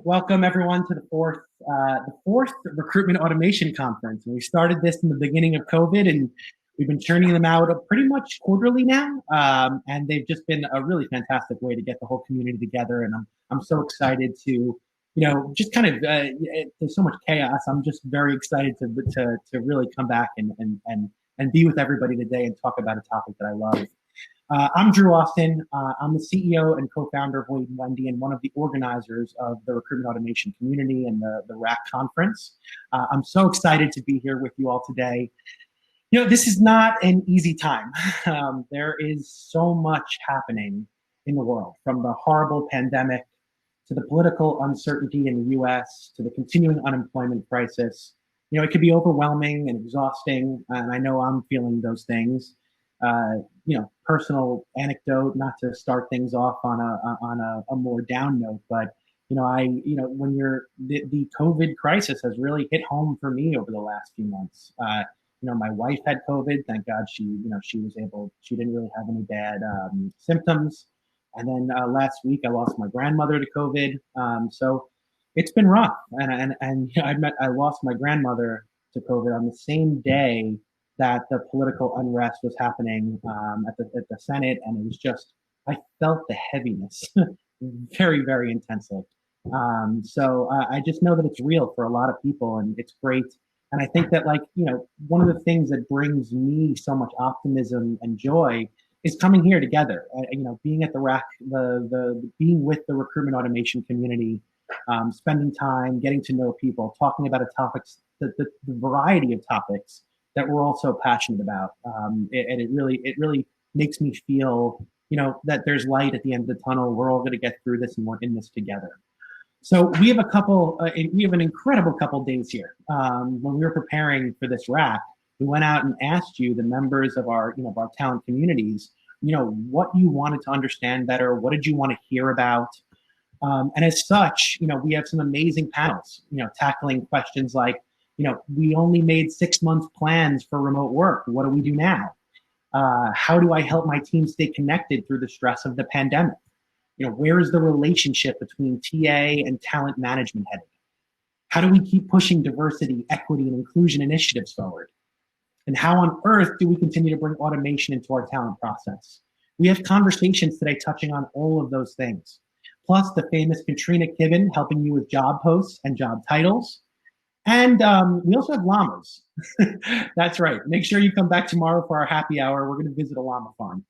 Welcome everyone to the fourth Recruitment Automation Conference. We started this in the beginning of COVID, and we've been churning them out pretty much quarterly now. And they've just been a really fantastic way to get the whole community together. And I'm so excited to, just kind of there's so much chaos. I'm just very excited to really come back and be with everybody today and talk about a topic that I love. I'm Drew Austin. I'm the CEO and co-founder of Wendy and one of the organizers of the Recruitment Automation community and the RAC conference. I'm so excited to be here with you all today. This is not an easy time. There is so much happening in the world, from the horrible pandemic to the political uncertainty in the US to the continuing unemployment crisis. It could be overwhelming and exhausting, and I know I'm feeling those things. Personal anecdote, not to start things off on a more down note, but when the COVID crisis has really hit home for me over the last few months. My wife had COVID. Thank God she didn't really have any bad symptoms. And then last week I lost my grandmother to COVID. So it's been rough. And I lost my grandmother to COVID on the same day that the political unrest was happening at the Senate, and it was just, I felt the heaviness very, very intensely. So I just know that it's real for a lot of people, and it's great. And I think that, one of the things that brings me so much optimism and joy is coming here together. Being at the RAC, being with the recruitment automation community, spending time, getting to know people, talking about the variety of topics that we're all so passionate about. And it really makes me feel, that there's light at the end of the tunnel. We're all going to get through this, and we're in this together. So we have an incredible couple days here. When we were preparing for this RAC, we went out and asked you, the members of our talent communities, what you wanted to understand better. What did you want to hear about? And as such, we have some amazing panels, tackling questions like, we only made 6 month plans for remote work. What do we do now? How do I help my team stay connected through the stress of the pandemic? Where is the relationship between TA and talent management headed? How do we keep pushing diversity, equity, and inclusion initiatives forward? And how on earth do we continue to bring automation into our talent process? We have conversations today touching on all of those things. Plus the famous Katrina Kibben helping you with job posts and job titles. And we also have llamas. That's right. Make sure you come back tomorrow for our happy hour. We're going to visit a llama farm.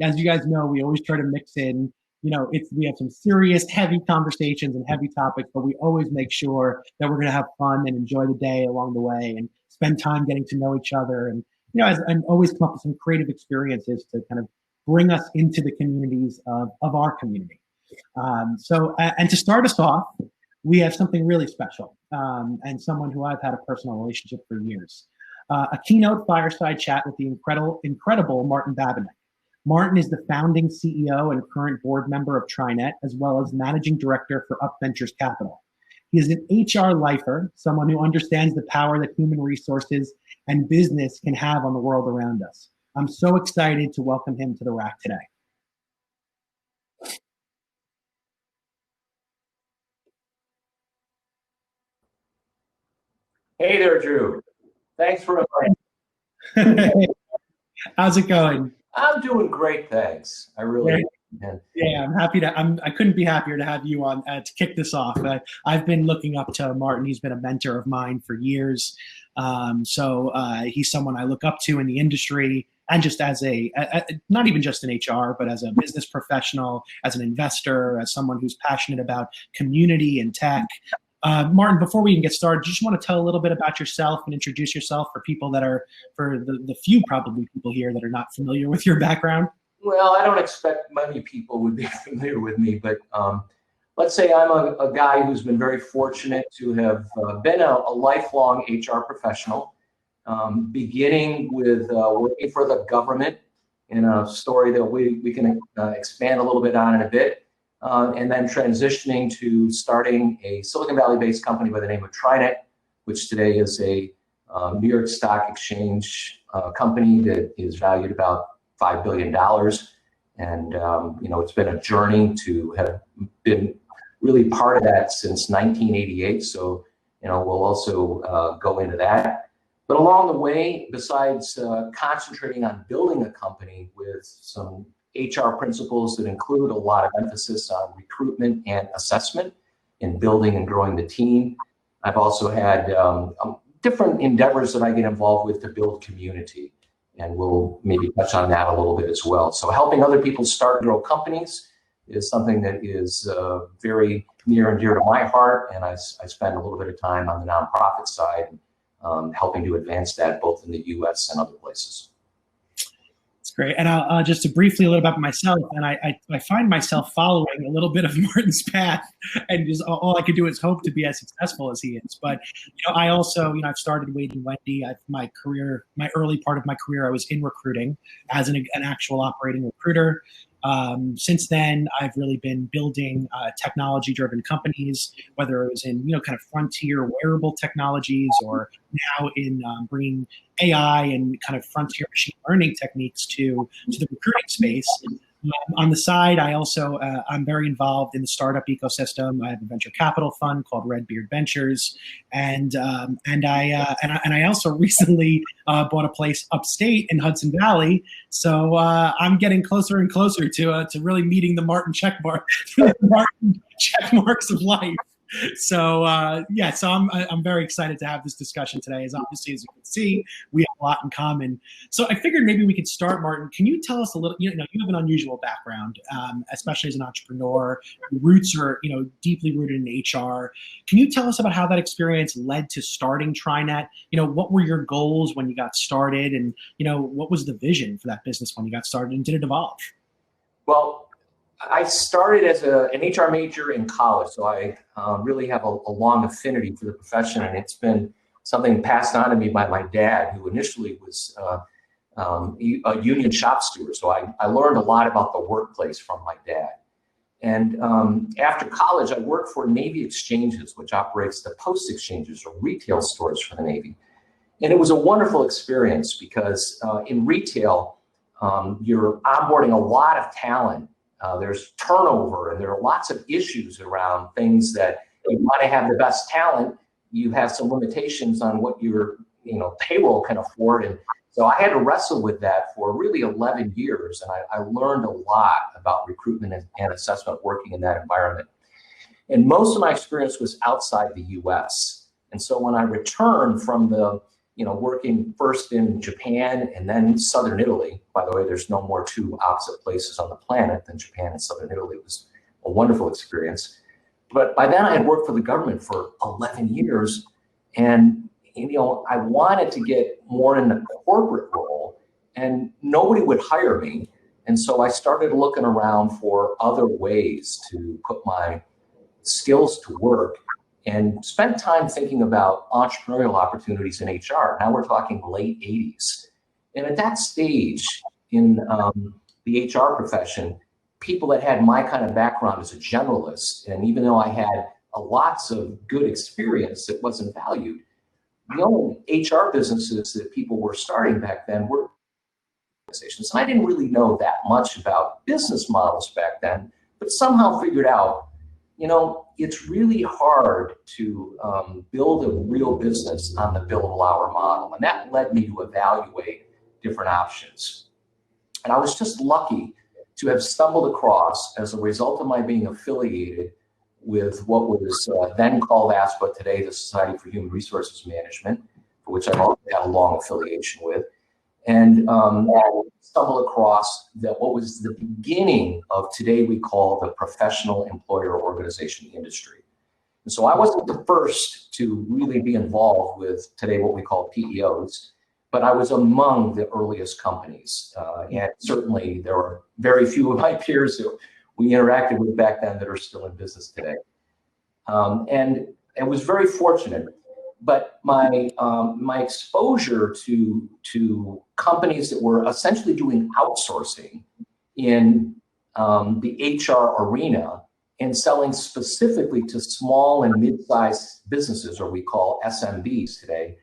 As you guys know, we always try to mix in, we have some serious, heavy conversations and heavy topics, but we always make sure that we're going to have fun and enjoy the day along the way and spend time getting to know each other and, and always come up with some creative experiences to kind of bring us into the communities of our community. And to start us off, we have something really special, and someone who I've had a personal relationship for years. A keynote fireside chat with the incredible Martin Babinec. Martin is the founding CEO and current board member of TriNet, as well as managing director for Upventures Capital. He is an HR lifer, someone who understands the power that human resources and business can have on the world around us. I'm so excited to welcome him to the RAC today. Hey there, Drew. Thanks for inviting. How's it going? I'm doing great, thanks. I really am. Yeah, I'm happy I couldn't be happier to have you on to kick this off. I've been looking up to Martin. He's been a mentor of mine for years. So he's someone I look up to in the industry, and just as not even just in HR, but as a business professional, as an investor, as someone who's passionate about community and tech. Martin, before we even get started, do you just want to tell a little bit about yourself and introduce yourself for people for the few probably people here that are not familiar with your background? Well, I don't expect many people would be familiar with me, but let's say I'm a guy who's been very fortunate to have been a lifelong HR professional, beginning with working for the government in a story that we can expand a little bit on in a bit. And then transitioning to starting a Silicon Valley-based company by the name of TriNet, which today is a New York Stock Exchange company that is valued about $5 billion. And, it's been a journey to have been really part of that since 1988. So, we'll also go into that. But along the way, besides concentrating on building a company with some HR principles that include a lot of emphasis on recruitment and assessment in building and growing the team, I've also had different endeavors that I get involved with to build community. And we'll maybe touch on that a little bit as well. So helping other people start and grow companies is something that is very near and dear to my heart. And I spend a little bit of time on the nonprofit side, helping to advance that both in the US and other places. That's great. And I'll just to briefly a little about myself, and I find myself following a little bit of Martin's path, and just all I could do is hope to be as successful as he is. But I also, I've started Wade & Wendy. My early part of my career, I was in recruiting as an actual operating recruiter. Since then, I've really been building technology-driven companies, whether it was in kind of frontier wearable technologies, or now in bringing AI and kind of frontier machine learning techniques to the recruiting space. On the side, I also I'm very involved in the startup ecosystem. I have a venture capital fund called Upventures, and I also recently bought a place upstate in Hudson Valley. So I'm getting closer and closer to really meeting the Martin check marks of life. So so I'm very excited to have this discussion today. As obviously as you can see, we have a lot in common. So I figured maybe we could start, Martin. Can you tell us a little? You have an unusual background, especially as an entrepreneur. Your roots are deeply rooted in HR. Can you tell us about how that experience led to starting TriNet? What were your goals when you got started, and what was the vision for that business when you got started, and did it evolve? Well, I started as an HR major in college, so I really have a long affinity for the profession, and it's been something passed on to me by my dad, who initially was a union shop steward. So I learned a lot about the workplace from my dad. And after college, I worked for Navy Exchanges, which operates the post exchanges or retail stores for the Navy. And it was a wonderful experience because in retail, you're onboarding a lot of talent. There's turnover, and there are lots of issues around things that you want to have the best talent. You have some limitations on what your payroll can afford. And so I had to wrestle with that for really 11 years. And I learned a lot about recruitment and assessment working in that environment. And most of my experience was outside the US. And so when I returned from the working first in Japan and then Southern Italy. By the way, there's no more two opposite places on the planet than Japan and Southern Italy. It was a wonderful experience. But by then I had worked for the government for 11 years. And, I wanted to get more in the corporate role, and nobody would hire me. And so I started looking around for other ways to put my skills to work, and spent time thinking about entrepreneurial opportunities in HR. Now we're talking late 80s. And at that stage in the HR profession, people that had my kind of background as a generalist, and even though I had lots of good experience that wasn't valued, the only HR businesses that people were starting back then were organizations. And I didn't really know that much about business models back then, but somehow figured out it's really hard to build a real business on the billable hour model. And that led me to evaluate different options. And I was just lucky to have stumbled across, as a result of my being affiliated with what was then called ASPA, today the Society for Human Resources Management, for which I've also had a long affiliation with. And stumbled across what was the beginning of today we call the professional employer organization industry. And so I wasn't the first to really be involved with today what we call PEOs, but I was among the earliest companies. And certainly there were very few of my peers who we interacted with back then that are still in business today. And I was very fortunate. But my exposure to companies that were essentially doing outsourcing in the HR arena and selling specifically to small and mid-sized businesses, or we call SMBs today,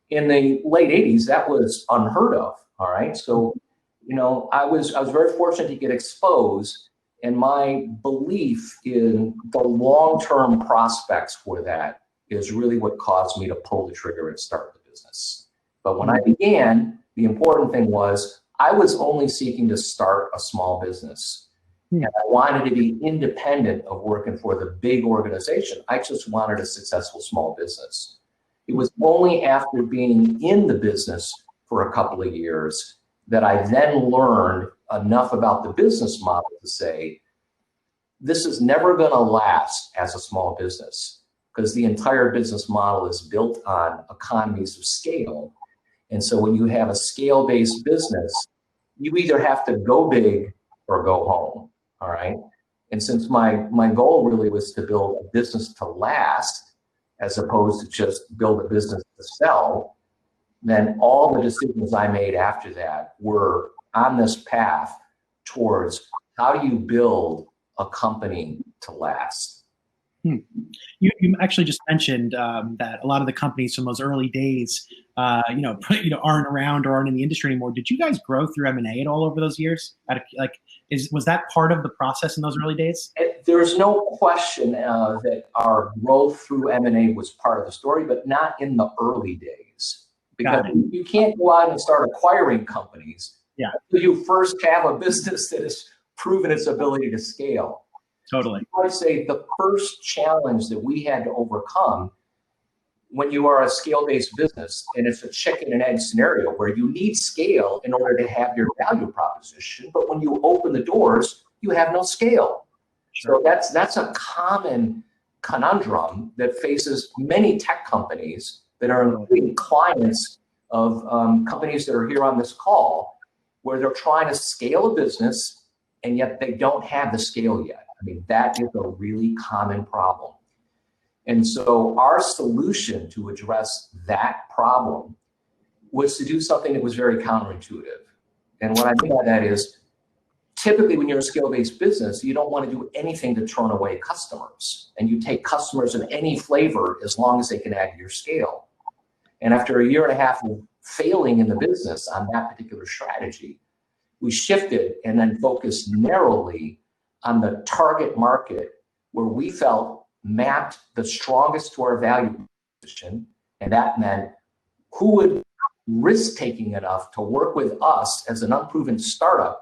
in the late 80s, that was unheard of. All right, so I was very fortunate to get exposed And my belief in the long-term prospects for that is really what caused me to pull the trigger and start the business. But when I began, the important thing was I was only seeking to start a small business. And I wanted to be independent of working for the big organization. I just wanted a successful small business. It was only after being in the business for a couple of years that I then learned enough about the business model to say, this is never going to last as a small business, because the entire business model is built on economies of scale. And so when you have a scale-based business, you either have to go big or go home, all right? And since my goal really was to build a business to last, as opposed to just build a business to sell, then all the decisions I made after that were on this path towards how do you build a company to last. You actually just mentioned that a lot of the companies from those early days, aren't around or aren't in the industry anymore. Did you guys grow through M&A at all over those years? Was that part of the process in those early days? There's no question that our growth through M&A was part of the story, but not in the early days. Because you can't go out and start acquiring companies until you first have a business that has proven its ability to scale. Totally. I would say the first challenge that we had to overcome when you are a scale-based business, and it's a chicken and egg scenario where you need scale in order to have your value proposition, but when you open the doors, you have no scale. Sure. So that's a common conundrum that faces many tech companies that are including clients of companies that are here on this call, where they're trying to scale a business and yet they don't have the scale yet. I mean, that is a really common problem. And so our solution to address that problem was to do something that was very counterintuitive. And what I mean by that is, typically when you're a scale-based business, you don't want to do anything to turn away customers. And you take customers of any flavor as long as they can add to your scale. And after a year and a half of failing in the business on that particular strategy, we shifted and then focused narrowly on the target market where we felt mapped the strongest to our value position. And that meant who would risk-taking enough to work with us as an unproven startup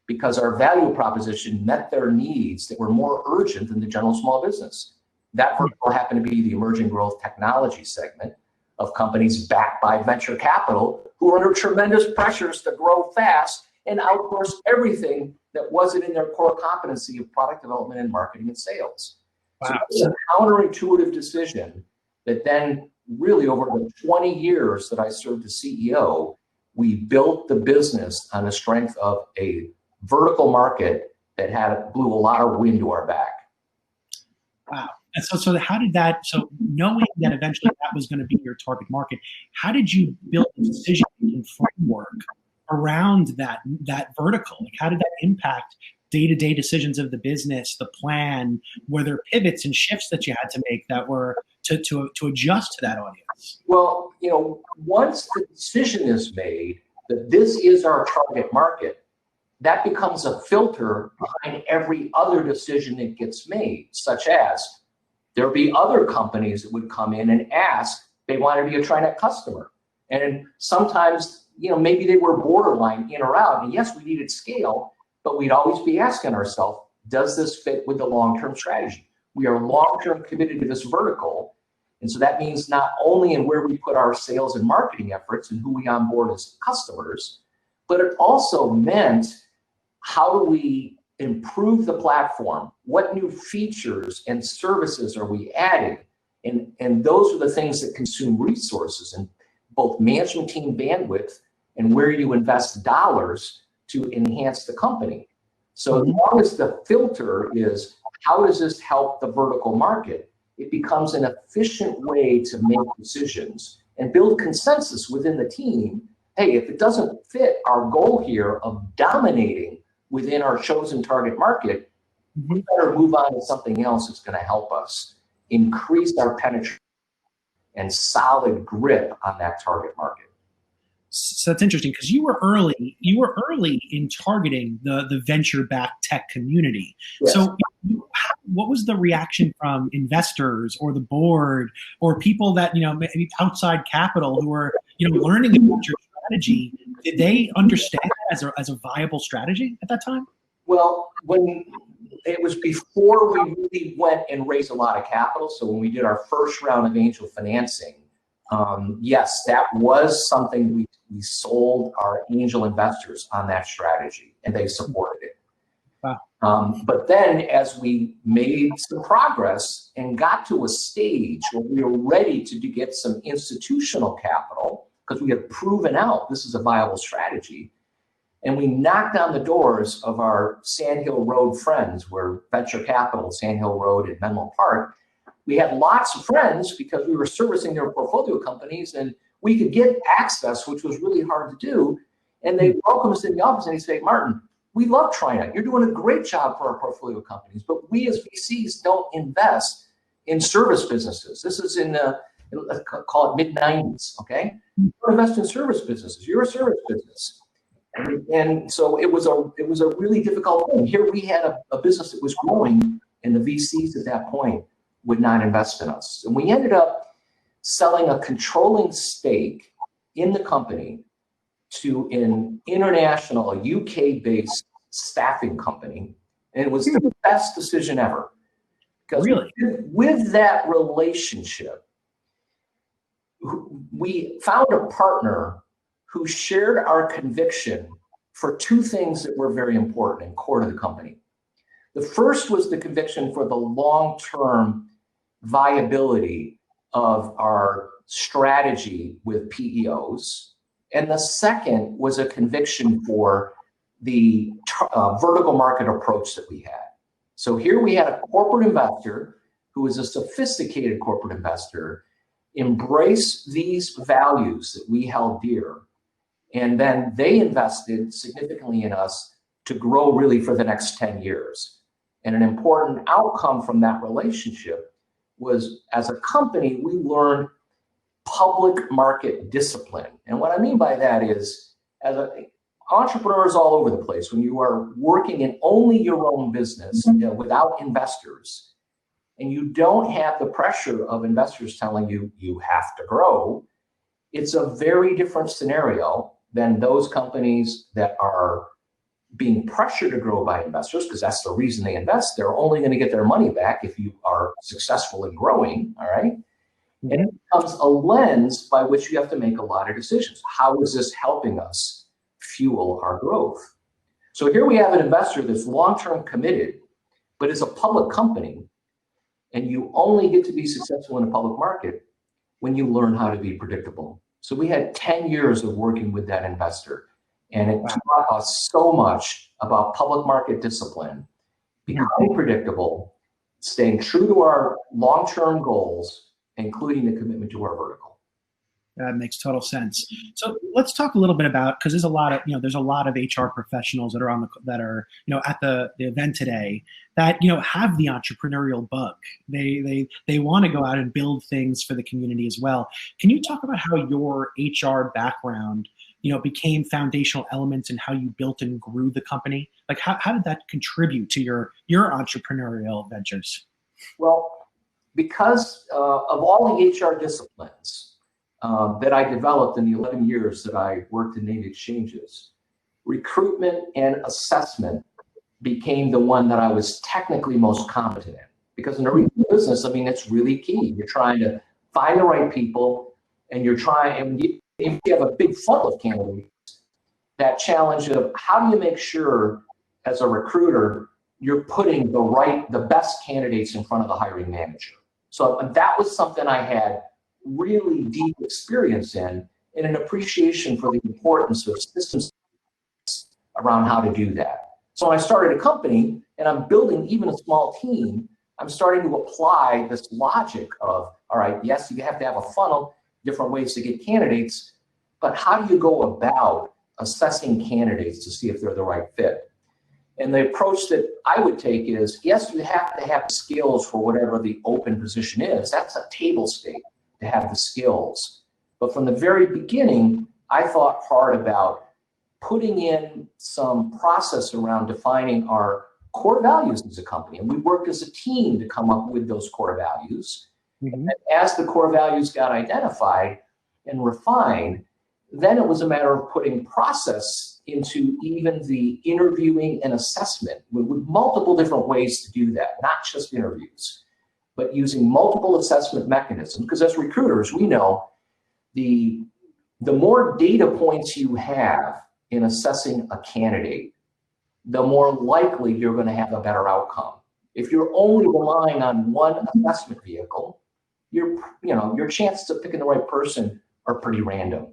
because our value proposition met their needs that were more urgent than the general small business. That vertical happened to be the emerging growth technology segment of companies backed by venture capital who are under tremendous pressures to grow fast and outsource everything that wasn't in their core competency of product development and marketing and sales. Wow. So it's a counterintuitive decision that then really over the 20 years that I served as CEO, we built the business on the strength of a vertical market that blew a lot of wind to our back. Wow. And so how did that, so knowing that eventually that was going to be your target market, how did you build a decision-making framework around that vertical? Like, how did that impact day-to-day decisions of the business, the plan? Were there pivots and shifts that you had to make that were to adjust to that audience? Well, once the decision is made that this is our target market, that becomes a filter behind every other decision that gets made, such as there'll be other companies that would come in and ask, they want to be a TriNet customer. And sometimes, maybe they were borderline in or out. And yes, we needed scale, but we'd always be asking ourselves, does this fit with the long-term strategy? We are long-term committed to this vertical. And so that means not only in where we put our sales and marketing efforts and who we onboard as customers, but it also meant how do we improve the platform? What new features and services are we adding? And those are the things that consume resources and both management team bandwidth and where you invest dollars to enhance the company. So as long as the filter is, how does this help the vertical market? It becomes an efficient way to make decisions and build consensus within the team. Hey, if it doesn't fit our goal here of dominating within our chosen target market, we better move on to something else that's going to help us increase our penetration and solid grip on that target market. So that's interesting because you were early. You were early in targeting the venture-backed tech community. Yes. So, what was the reaction from investors or the board or people that maybe outside capital who were learning about your strategy? Did they understand that as a viable strategy at that time? Well, when it was before we really went and raised a lot of capital, so when we did our first round of angel financing, yes, that was something we sold our angel investors on that strategy, and they supported it. Wow. But then as we made some progress and got to a stage where we were ready to get some institutional capital, because we had proven out this is a viable strategy, and we knocked on the doors of our Sand Hill Road friends, where venture capital, Sand Hill Road and Menlo Park, we had lots of friends because we were servicing their portfolio companies and we could get access, which was really hard to do. And they welcome us in the office and they say, Martin, we love TriNet. You're doing a great job for our portfolio companies, but we as VCs don't invest in service businesses. This is in the, call it mid-90s, okay? You don't invest in service businesses. You're a service business. And so it was a really difficult thing. Here we had a business that was growing, and the VCs at that point would not invest in us. And we ended up selling a controlling stake in the company to an international, a UK-based staffing company. And it was the best decision ever. Because really? with that relationship, we found a partner who shared our conviction for two things that were very important and core to the company. The first was the conviction for the long-term viability of our strategy with PEOs. And the second was a conviction for the vertical market approach that we had. So here we had a corporate investor who was a sophisticated corporate investor embrace these values that we held dear. And then they invested significantly in us to grow really for the next 10 years. And an important outcome from that relationship was, as a company, we learned public market discipline. And what I mean by that is, entrepreneurs all over the place, when you are working in only your own business, without investors, and you don't have the pressure of investors telling you you have to grow, it's a very different scenario than those companies that are being pressured to grow by investors, because that's the reason they invest. They're only going to get their money back if you are successful in growing, all right? Mm-hmm. And it becomes a lens by which you have to make a lot of decisions. How is this helping us fuel our growth? So here we have an investor that's long-term committed, but is a public company, and you only get to be successful in a public market when you learn how to be predictable. So we had 10 years of working with that investor, and it taught us so much about public market discipline, becoming predictable, staying true to our long-term goals, including the commitment to our vertical. That makes total sense. So let's talk a little bit about, because there's a lot of HR professionals that are at the event today that have the entrepreneurial bug. They want to go out and build things for the community as well. Can you talk about how your HR background became foundational elements in how you built and grew the company? Like how did that contribute to your entrepreneurial ventures? Well, because of all the HR disciplines that I developed in the 11 years that I worked in Navy exchanges, recruitment and assessment became the one that I was technically most competent in. Because in a business, I mean, it's really key. You're trying to find the right people, and if you have a big funnel of candidates, that challenge of how do you make sure as a recruiter you're putting the best candidates in front of the hiring manager. So that was something I had really deep experience in, and an appreciation for the importance of systems around how to do that. So when I started a company and I'm building even a small team, I'm starting to apply this logic of, all right, yes, you have to have a funnel, different ways to get candidates, but how do you go about assessing candidates to see if they're the right fit? And the approach that I would take is, yes, you have to have skills for whatever the open position is. That's a table stake to have the skills. But from the very beginning, I thought hard about putting in some process around defining our core values as a company. And we worked as a team to come up with those core values. And as the core values got identified and refined, then it was a matter of putting process into even the interviewing and assessment with multiple different ways to do that, not just interviews, but using multiple assessment mechanisms. Because as recruiters, we know the more data points you have in assessing a candidate, the more likely you're going to have a better outcome. If you're only relying on one assessment vehicle, your chances of picking the right person are pretty random.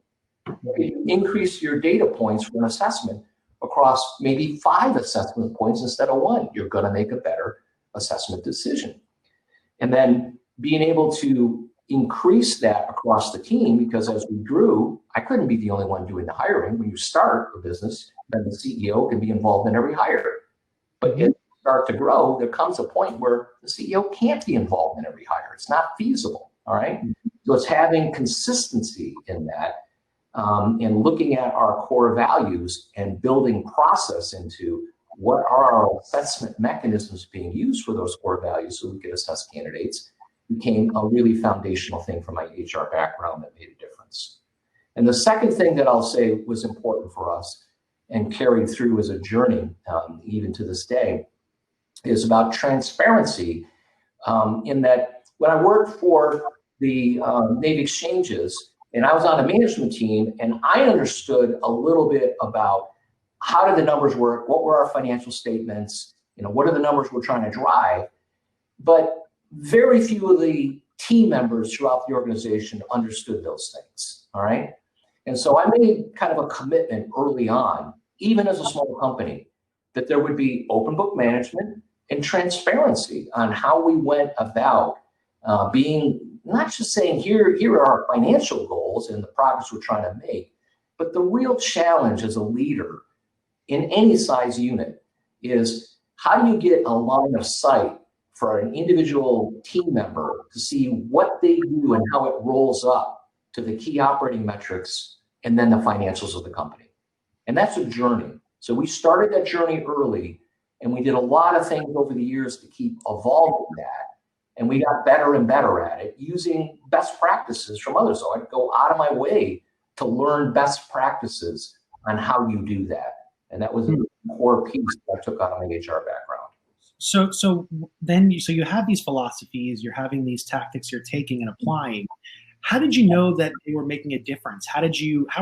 If you increase your data points for an assessment across maybe 5 assessment points instead of 1, you're going to make a better assessment decision. And then being able to increase that across the team, because as we grew, I couldn't be the only one doing the hiring. When you start a business, then the CEO can be involved in every hire. But as you start to grow, there comes a point where the CEO can't be involved in every hire. It's not feasible, all right? So it's having consistency in that, and looking at our core values and building process into what are our assessment mechanisms being used for those core values so we can assess candidates became a really foundational thing for my HR background that made a difference. And the second thing that I'll say was important for us and carried through as a journey, even to this day, is about transparency, in that when I worked for the Navy Exchanges, and I was on a management team, and I understood a little bit about how did the numbers work, what were our financial statements, what are the numbers we're trying to drive, but very few of the team members throughout the organization understood those things, all right? And so I made kind of a commitment early on, even as a small company, that there would be open book management and transparency on how we went about being, not just saying here are our financial goals and the progress we're trying to make, but the real challenge as a leader in any size unit is how do you get a line of sight for an individual team member to see what they do and how it rolls up to the key operating metrics and then the financials of the company. And that's a journey. So we started that journey early, and we did a lot of things over the years to keep evolving that. And we got better and better at it using best practices from others. So I'd go out of my way to learn best practices on how you do that. And that was a core piece that I took out of my HR background. So you have these philosophies, you're having these tactics you're taking and applying. How did you know that they were making a difference? How were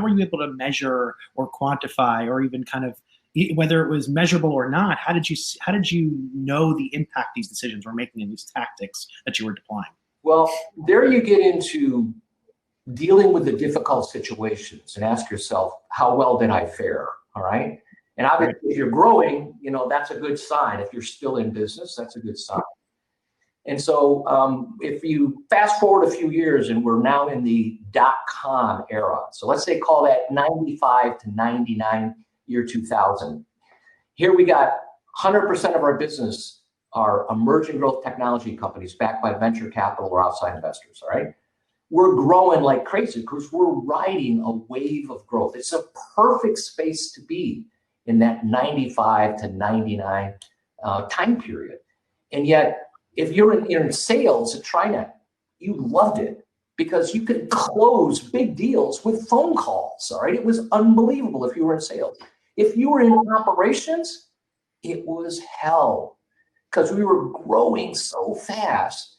you able to measure or quantify, or even kind of, whether it was measurable or not, how did you know the impact these decisions were making in these tactics that you were deploying? Well, there you get into dealing with the difficult situations and ask yourself, how well did I fare? All right. And obviously, if you're growing, that's a good sign. If you're still in business, that's a good sign. And so if you fast forward a few years, and we're now in the .com era. So let's say call that 95 to 99, year 2000. Here we got 100% of our business are emerging growth technology companies backed by venture capital or outside investors, all right? We're growing like crazy because we're riding a wave of growth. It's a perfect space to be in that 95 to 99 time period. And yet, if you're in sales at TriNet, you loved it because you could close big deals with phone calls, all right? It was unbelievable if you were in sales. If you were in operations, it was hell because we were growing so fast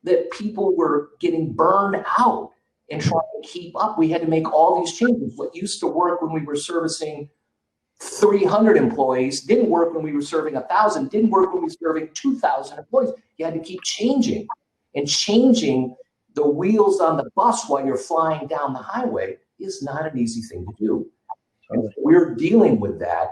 that people were getting burned out and trying to keep up. We had to make all these changes. What used to work when we were servicing 300 employees didn't work when we were serving 1,000, didn't work when we were serving 2,000 employees. You had to keep changing and changing the wheels on the bus while you're flying down the highway is not an easy thing to do. And we're dealing with that.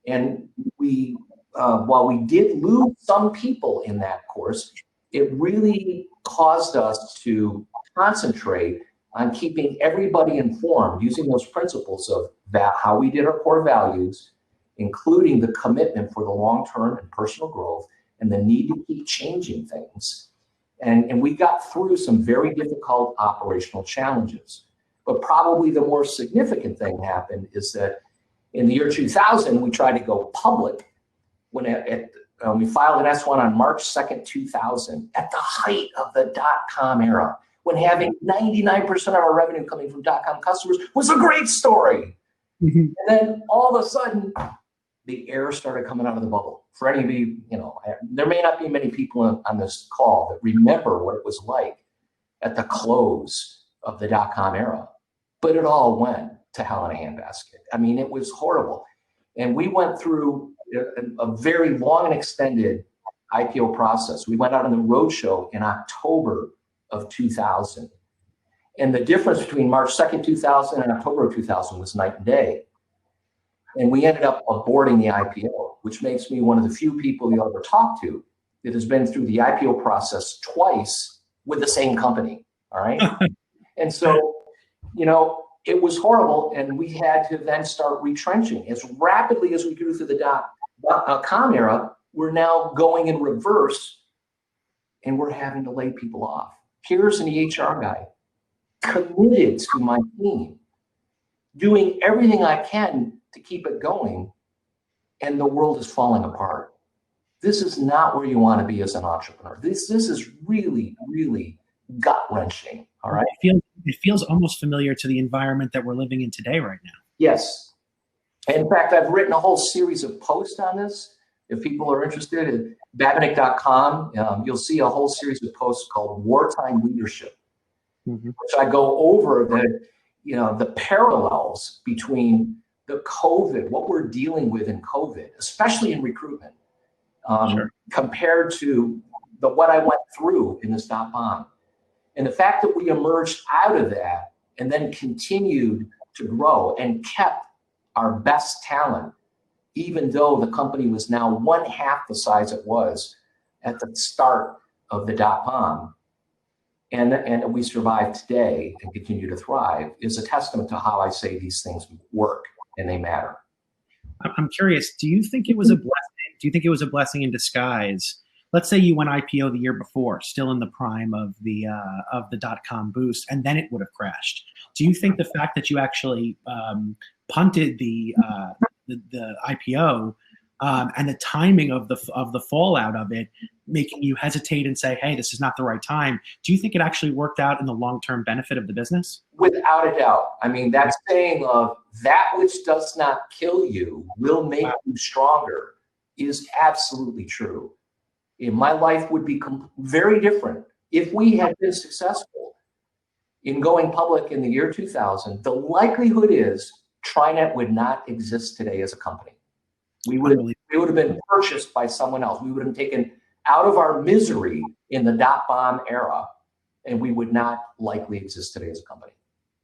And we, while we did lose some people in that course, it really caused us to concentrate on keeping everybody informed using those principles of that, how we did our core values, including the commitment for the long-term and personal growth and the need to keep changing things. And we got through some very difficult operational challenges. But probably the more significant thing happened is that in the year 2000, we tried to go public when we filed an S1 on March 2nd, 2000, at the height of the dot-com era, when having 99% of our revenue coming from dot-com customers was a great story. Mm-hmm. And then all of a sudden, the air started coming out of the bubble. For any of you, there may not be many people on this call that remember what it was like at the close of the dot-com era, but it all went to hell in a handbasket. I mean, it was horrible. And we went through a very long and extended IPO process. We went out on the roadshow in October of 2000. And the difference between March 2nd, 2000 and October of 2000 was night and day. And we ended up aborting the IPO, which makes me one of the few people you'll ever talk to that has been through the IPO process twice with the same company, all right? And so, it was horrible, and we had to then start retrenching. As rapidly as we grew through the dot-com era, we're now going in reverse, and we're having to lay people off. Here's an HR guy committed to my team, doing everything I can to keep it going, and the world is falling apart. This is not where you want to be as an entrepreneur. This is really, really gut-wrenching, all right? It feels almost familiar to the environment that we're living in today right now. Yes. In fact, I've written a whole series of posts on this. If people are interested, at Babinec.com, you'll see a whole series of posts called Wartime Leadership, Mm-hmm. which I go over the parallels between the COVID, what we're dealing with in COVID, especially in recruitment, compared to what I went through in this dot bomb. And the fact that we emerged out of that and then continued to grow and kept our best talent, even though the company was now 1/2 the size it was at the start of the dot bomb, and we survive today and continue to thrive, is a testament to how I say these things work and they matter. I'm curious, do you think it was a blessing? Do you think it was a blessing in disguise? Let's say you went IPO the year before, still in the prime of the dot-com boost, and then it would have crashed. Do you think the fact that you actually punted the IPO and the timing of the fallout of it, making you hesitate and say, "Hey, this is not the right time"? Do you think it actually worked out in the long-term benefit of the business? Without a doubt. I mean, that saying of "that which does not kill you will make you stronger" is absolutely true. My life would be very different if we had been successful in going public in the year 2000. The likelihood is TriNet would not exist today as a company. We would have been purchased by someone else. We would have been taken out of our misery in the dot-bomb era, and we would not likely exist today as a company.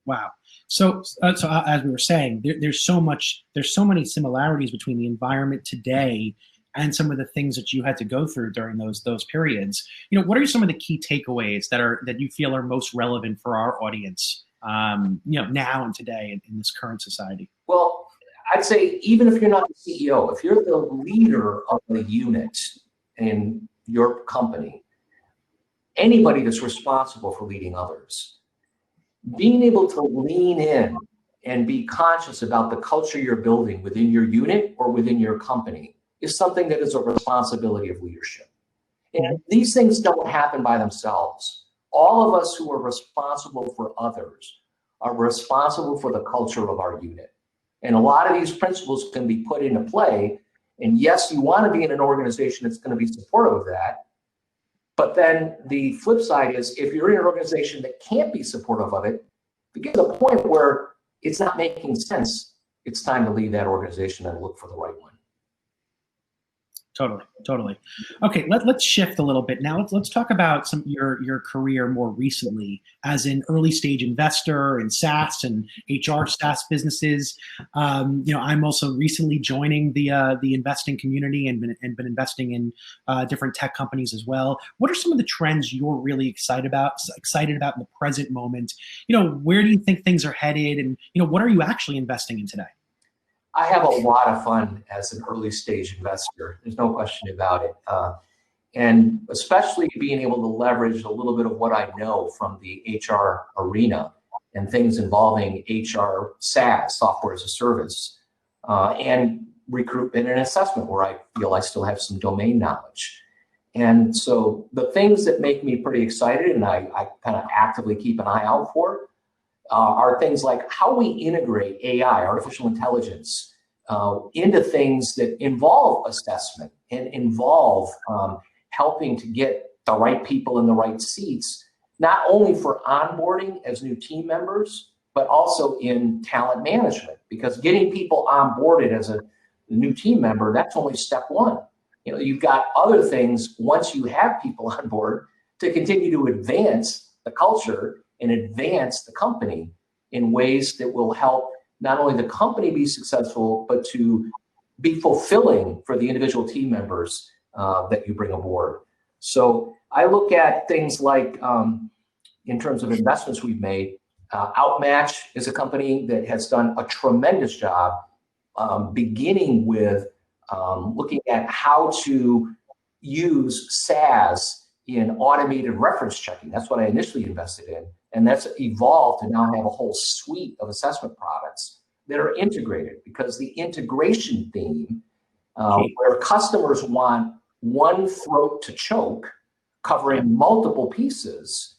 Wow. So as we were saying, there's so many similarities between the environment today and some of the things that you had to go through during those periods. What are some of the key takeaways that you feel are most relevant for our audience, now and today in this current society? Well, I'd say even if you're not the CEO, if you're the leader of the unit in your company, anybody that's responsible for leading others, being able to lean in and be conscious about the culture you're building within your unit or within your company is something that is a responsibility of leadership. And these things don't happen by themselves. All of us who are responsible for others are responsible for the culture of our unit. And a lot of these principles can be put into play. And yes, you want to be in an organization that's going to be supportive of that. But then the flip side is, if you're in an organization that can't be supportive of it, to get to the point where it's not making sense, it's time to leave that organization and look for the right one. Totally. Okay, let's shift a little bit now. Let's talk about your career more recently as an early stage investor in SaaS and HR SaaS businesses. I'm also recently joining the investing community and been investing in different tech companies as well. What are some of the trends you're really excited about in the present moment? Where do you think things are headed, and what are you actually investing in today? I have a lot of fun as an early stage investor. There's no question about it. And especially being able to leverage a little bit of what I know from the HR arena and things involving HR SaaS, software as a service, and recruitment and assessment, where I feel I still have some domain knowledge. And so the things that make me pretty excited and I kind of actively keep an eye out for are things like how we integrate AI, artificial intelligence, into things that involve assessment and involve helping to get the right people in the right seats, not only for onboarding as new team members, but also in talent management, because getting people onboarded as a new team member, that's only step one. You know, you've got other things once you have people on board to continue to advance the culture and advance the company in ways that will help not only the company be successful, but to be fulfilling for the individual team members that you bring aboard. So I look at things like, in terms of investments we've made, Outmatch is a company that has done a tremendous job beginning with looking at how to use SaaS in automated reference checking. That's what I initially invested in. And that's evolved to now have a whole suite of assessment products that are integrated, because the integration theme, where customers want one throat to choke, covering multiple pieces,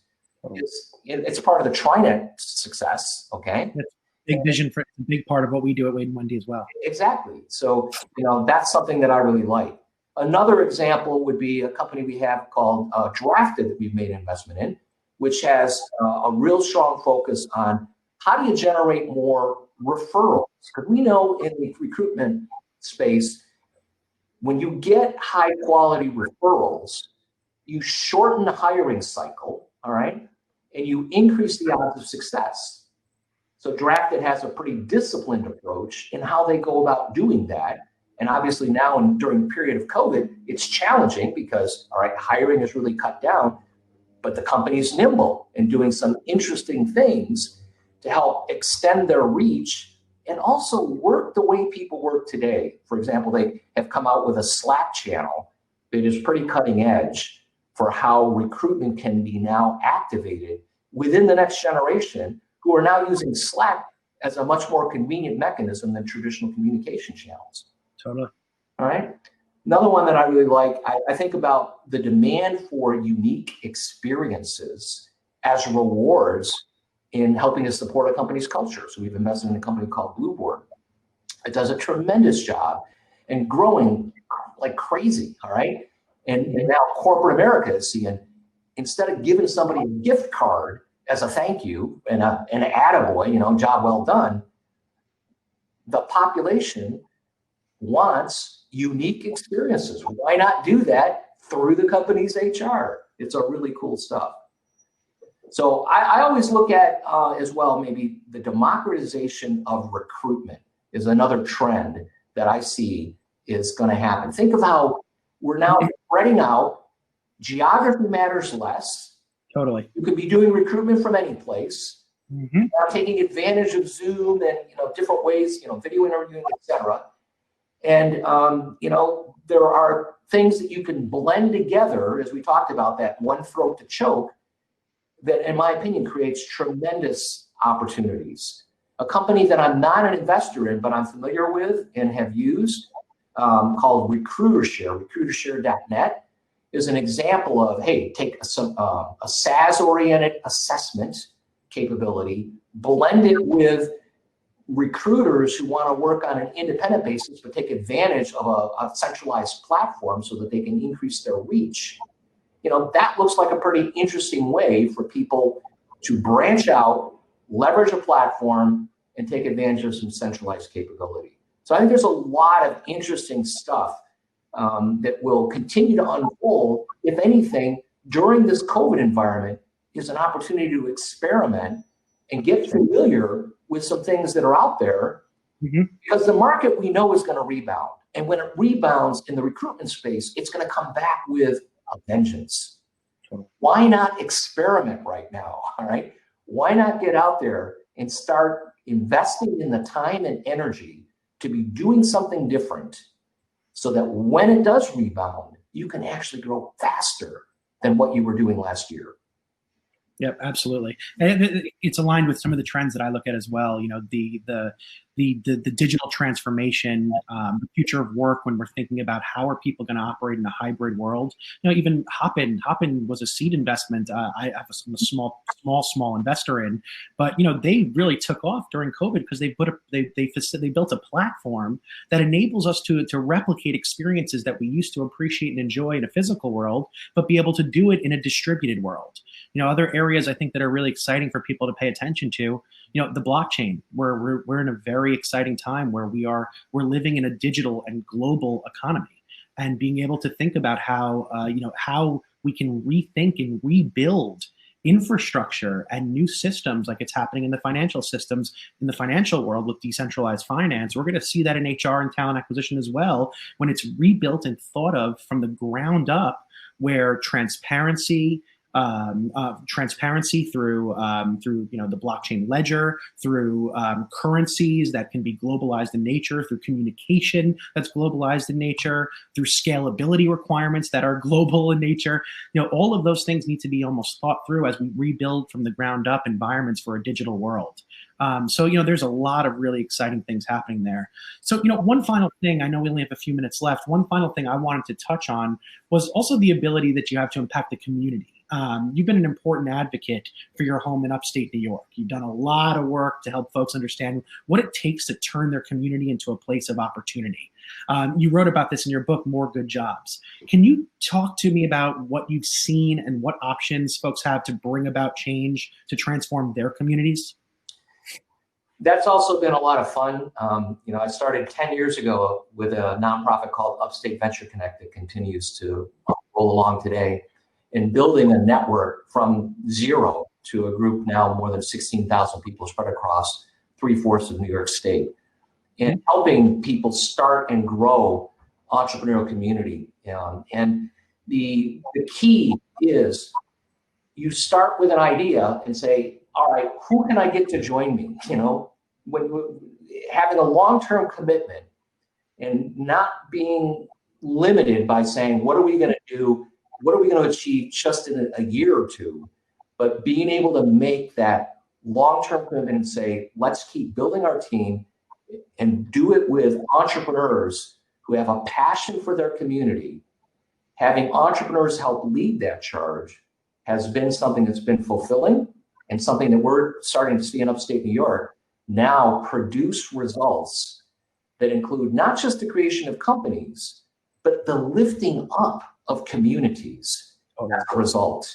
it's part of the TriNet success, okay? That's a big vision for, a big part of what we do at Wade & Wendy as well. Exactly. So, you know, that's something that I really like. Another example would be a company we have called Drafted that we've made an investment in, which has a real strong focus on how do you generate more referrals? Because we know in the recruitment space, when you get high quality referrals, you shorten the hiring cycle, all right? And you increase the odds of success. So Drafted has a pretty disciplined approach in how they go about doing that. And obviously now during the period of COVID, it's challenging because, all right, hiring is really cut down, but the company's nimble and doing some interesting things to help extend their reach and also work the way people work today. For example, they have come out with a Slack channel that is pretty cutting edge for how recruitment can be now activated within the next generation, who are now using Slack as a much more convenient mechanism than traditional communication channels. Totally. All right. Another one that I really like, I think about the demand for unique experiences as rewards in helping to support a company's culture. So we've invested in a company called Blueboard. It does a tremendous job and growing like crazy. All right. And now corporate America is seeing, instead of giving somebody a gift card as a thank you and an attaboy, you know, job well done, the population wants unique experiences. Why not do that through the company's HR? It's a really cool stuff. So I always look at as well, maybe the democratization of recruitment is another trend that I see is going to happen. Think of how we're now spreading out. Geography matters less. Totally. You could be doing recruitment from any place. Mm-hmm. Now taking advantage of Zoom and different ways, video interviewing, etc. And there are things that you can blend together, as we talked about, that one throat to choke, that in my opinion creates tremendous opportunities. A company that I'm not an investor in, but I'm familiar with and have used, called recruitershare.net, is an example of, hey, take a SaaS-oriented assessment capability, blend it with recruiters who want to work on an independent basis, but take advantage of a centralized platform so that they can increase their reach. That looks like a pretty interesting way for people to branch out, leverage a platform, and take advantage of some centralized capability. So I think there's a lot of interesting stuff that will continue to unfold. If anything, during this COVID environment is an opportunity to experiment and get familiar with some things that are out there, because the market we know is going to rebound. And when it rebounds in the recruitment space, it's going to come back with a vengeance. Why not experiment right now? All right. Why not get out there and start investing in the time and energy to be doing something different so that when it does rebound, you can actually grow faster than what you were doing last year. Yep, absolutely. And it's aligned with some of the trends that I look at as well. You know, the digital transformation, the future of work. When we're thinking about how are people going to operate in a hybrid world, you know, even Hopin was a seed investment. I'm a small investor in, but you know, they really took off during COVID because they built a platform that enables us to replicate experiences that we used to appreciate and enjoy in a physical world, but be able to do it in a distributed world. You know, other areas I think that are really exciting for people to pay attention to, you know, the blockchain, where we're in a very exciting time where we're living in a digital and global economy, and being able to think about how how we can rethink and rebuild infrastructure and new systems, like it's happening in the financial systems in the financial world with decentralized finance. We're going to see that in HR and talent acquisition as well, when it's rebuilt and thought of from the ground up, where transparency through the blockchain ledger, through currencies that can be globalized in nature, through communication that's globalized in nature, through scalability requirements that are global in nature. You know, all of those things need to be almost thought through as we rebuild from the ground up environments for a digital world. So, you know, there's a lot of really exciting things happening there. So, you know, one final thing, I know we only have a few minutes left. One final thing I wanted to touch on was also the ability that you have to impact the community. You've been an important advocate for your home in upstate New York. You've done a lot of work to help folks understand what it takes to turn their community into a place of opportunity. You wrote about this in your book, More Good Jobs. Can you talk to me about what you've seen and what options folks have to bring about change to transform their communities? That's also been a lot of fun. You know, I started 10 years ago with a nonprofit called Upstate Venture Connect that continues to roll along today, in building a network from zero to a group now more than 16,000 people spread across 3/4 of New York State, and helping people start and grow entrepreneurial community. And the key is you start with an idea and say, all right, who can I get to join me? You know, when having a long-term commitment and not being limited by saying, what are we going to do? What are we going to achieve just in a year or two? But being able to make that long-term commitment and say, let's keep building our team and do it with entrepreneurs who have a passion for their community. Having entrepreneurs help lead that charge has been something that's been fulfilling, and something that we're starting to see in upstate New York now produce results that include not just the creation of companies, but the lifting up of communities as a result,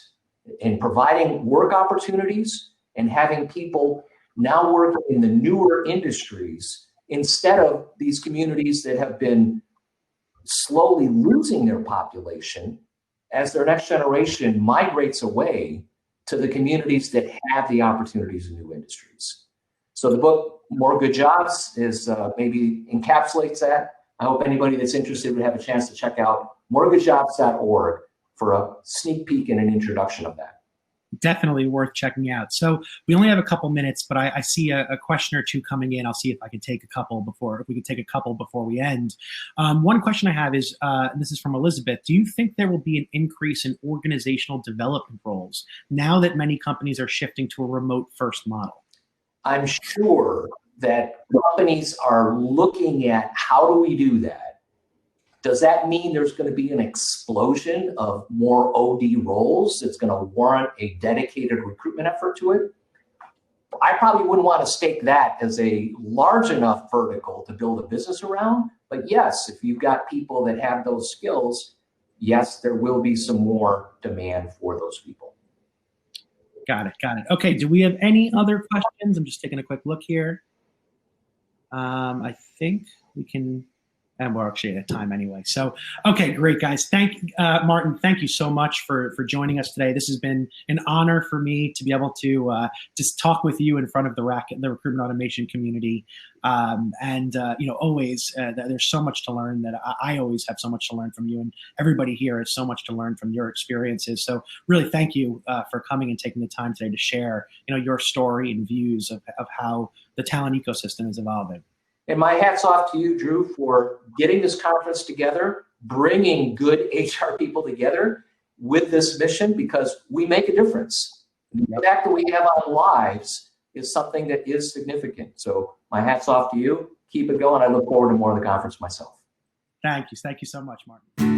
in providing work opportunities and having people now working in the newer industries instead of these communities that have been slowly losing their population as their next generation migrates away to the communities that have the opportunities in new industries. So the book, More Good Jobs, is maybe encapsulates that. I hope anybody that's interested would have a chance to check out moregoodjobs.org for a sneak peek and an introduction of that. Definitely worth checking out. So we only have a couple minutes, but I see a question or two coming in. I'll see if I can take a couple before we end. One question I have is, this is from Elizabeth. Do you think there will be an increase in organizational development roles now that many companies are shifting to a remote first model? I'm sure that companies are looking at how do we do that. Does that mean there's going to be an explosion of more OD roles that's going to warrant a dedicated recruitment effort to it? I probably wouldn't want to stake that as a large enough vertical to build a business around. But yes, if you've got people that have those skills, yes, there will be some more demand for those people. Got it. Okay, do we have any other questions? I'm just taking a quick look here. I think we can, and we're actually at time anyway. So, okay, great, guys. Martin, thank you so much for joining us today. This has been an honor for me to be able to just talk with you in front of the recruitment automation community. Always there's so much to learn, that I always have so much to learn from you, and everybody here has so much to learn from your experiences. So really, thank you for coming and taking the time today to share, your story and views of how the talent ecosystem is evolving. And my hat's off to you, Drew, for getting this conference together, bringing good HR people together with this mission, because we make a difference. The impact that we have on lives is something that is significant. So my hat's off to you. Keep it going. I look forward to more of the conference myself. Thank you. Thank you so much, Martin.